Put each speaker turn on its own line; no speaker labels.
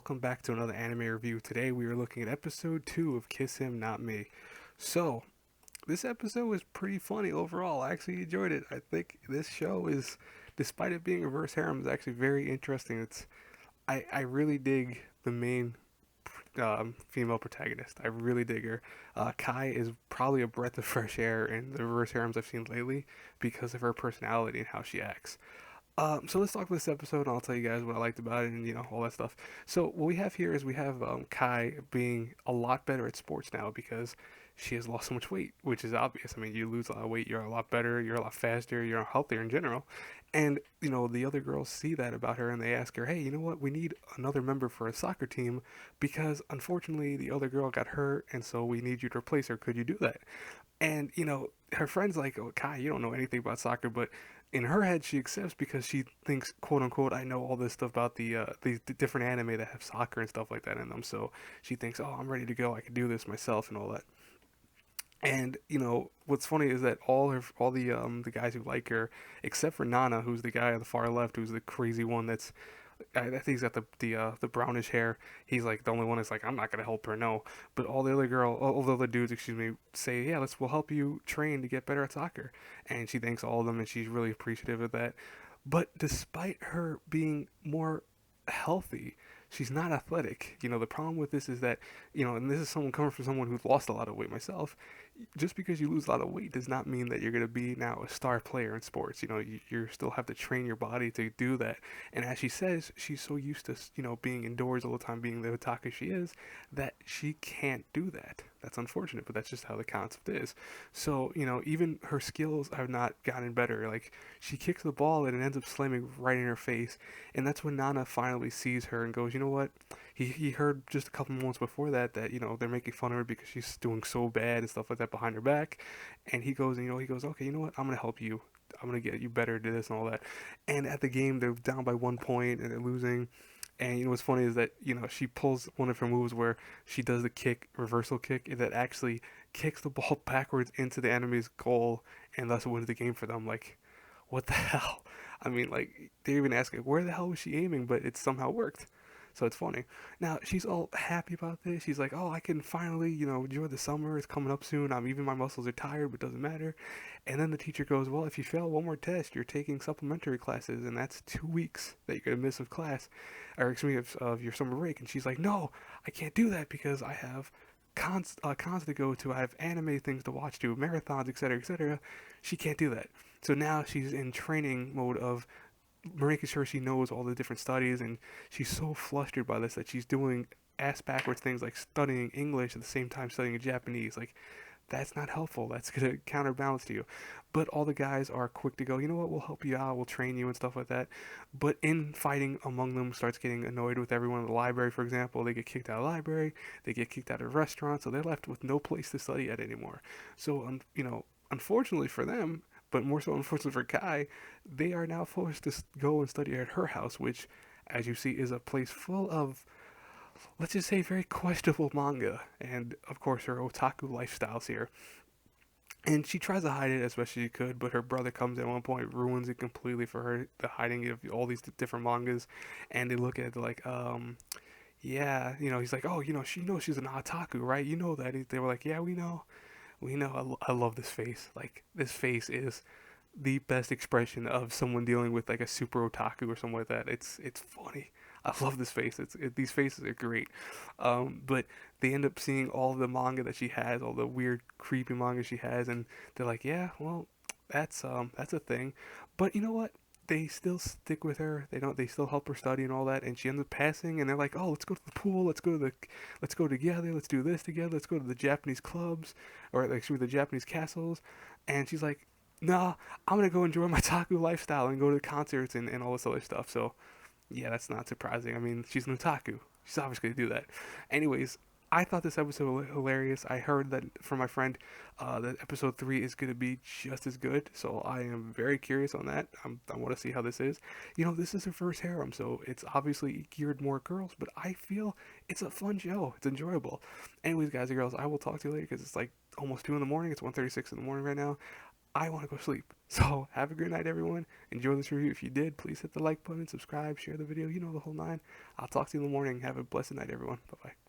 welcome back to another anime review. Today we are looking at episode 2 of Kiss Him Not Me. So, this episode was pretty funny overall. I actually enjoyed it. I think this show is, despite it being reverse harem, is actually very interesting. I really dig the main female protagonist. I really dig her. Kai is probably a breath of fresh air in the reverse harems I've seen lately because of her personality and how she acts. So let's talk about this episode, and I'll tell you guys what I liked about it, and all that stuff. So what we have here is we have Kai being a lot better at sports now because she has lost so much weight, which is obvious. I mean, you lose a lot of weight, you're a lot better, you're a lot faster, you're healthier in general, and the other girls see that about her, and they ask her, "Hey, you know what? We need another member for a soccer team because unfortunately the other girl got hurt, and so we need you to replace her. Could you do that?" And her friends like, "Oh, Kai, you don't know anything about soccer," but in her head she accepts because she thinks, quote unquote, I know all this stuff about the different anime that have soccer and stuff like that in them. So she thinks, oh, I'm ready to go. I can do this myself and all that. And what's funny is that all the guys who like her, except for Nana, who's the guy on the far left, who's the crazy one that's I think he's got the brownish hair. He's like the only one that's like, I'm not gonna help her, no. But all the other dudes, excuse me, say, yeah, we'll help you train to get better at soccer. And she thanks all of them, and she's really appreciative of that. But despite her being more healthy, she's not athletic. The problem with this is that, and this is someone coming from someone who's lost a lot of weight myself. Just because you lose a lot of weight does not mean that you're going to be now a star player in sports. You still have to train your body to do that. And as she says, she's so used to, being indoors all the time, being the otaku she is, that she can't do that. That's unfortunate, but that's just how the concept is. So, even her skills have not gotten better. Like, she kicks the ball and it ends up slamming right in her face. And that's when Nana finally sees her and goes, you know what? He heard just a couple moments before that they're making fun of her because she's doing so bad and stuff like that behind her back, and he goes, okay, you know what, I'm gonna help you, I'm gonna get you better at this and all that. And at the game they're down by 1 point and they're losing. And what's funny is that she pulls one of her moves where she does the kick, reversal kick, and that actually kicks the ball backwards into the enemy's goal, and thus wins the game for them. Like, what the hell? I mean, like, they even ask, like, where the hell was she aiming, but it somehow worked. So it's funny. Now she's all happy about this. She's like, "Oh, I can finally, enjoy the summer. It's coming up soon. Even my muscles are tired, but it doesn't matter." And then the teacher goes, "Well, if you fail one more test, you're taking supplementary classes, and that's 2 weeks that you're gonna miss of class, or excuse me, of your summer break." And she's like, "No, I can't do that because I have cons to go to. I have anime things to watch, to marathons, etc., etc." She can't do that. So now she's in training mode of making sure she knows all the different studies, and she's so flustered by this that she's doing ass backwards things like studying English at the same time studying Japanese. Like, that's not helpful. That's gonna counterbalance to you. But all the guys are quick to go, you know what, we'll help you out, we'll train you and stuff like that. But in fighting among them starts getting annoyed with everyone in the library, for example. They get kicked out of the library, they get kicked out of restaurants, so they're left with no place to study at anymore. So unfortunately for them, but more so unfortunately for Kai, they are now forced to go and study at her house, which, as you see, is a place full of, let's just say, very questionable manga, and of course her otaku lifestyles here. And she tries to hide it as best she could, but her brother comes in at one point, ruins it completely for her, the hiding of all these different mangas. And they look at it like, yeah, he's like, oh, she knows she's an otaku, right? You know that. They were like, yeah, we know. We know. I love this face. Like, this face is the best expression of someone dealing with like a super otaku or something like that. It's funny. I love this face. These faces are great. But they end up seeing all the manga that she has, all the weird, creepy manga she has, and they're like, yeah, well, that's a thing. But you know what? They still stick with her. They don't. They still help her study and all that. And she ends up passing. And they're like, oh, let's go to the pool. Let's go together. Let's do this together. Let's go to the Japanese clubs, or like the Japanese castles. And she's like, nah, I'm gonna go enjoy my taku lifestyle and go to the concerts and all this other stuff. So yeah, that's not surprising. I mean, she's an otaku. She's obviously gonna do that. Anyways, I thought this episode was hilarious. I heard that from my friend that episode 3 is gonna be just as good. So I am very curious on that. I want to see how this is. This is her first harem, so it's obviously geared more girls. But I feel it's a fun show. It's enjoyable. Anyways, guys and girls, I will talk to you later because it's like almost 2 in the morning. It's 1:36 in the morning right now. I want to go sleep. So have a great night, everyone. Enjoy this review. If you did, please hit the like button, subscribe, share the video. You know the whole nine. I'll talk to you in the morning. Have a blessed night, everyone. Bye bye.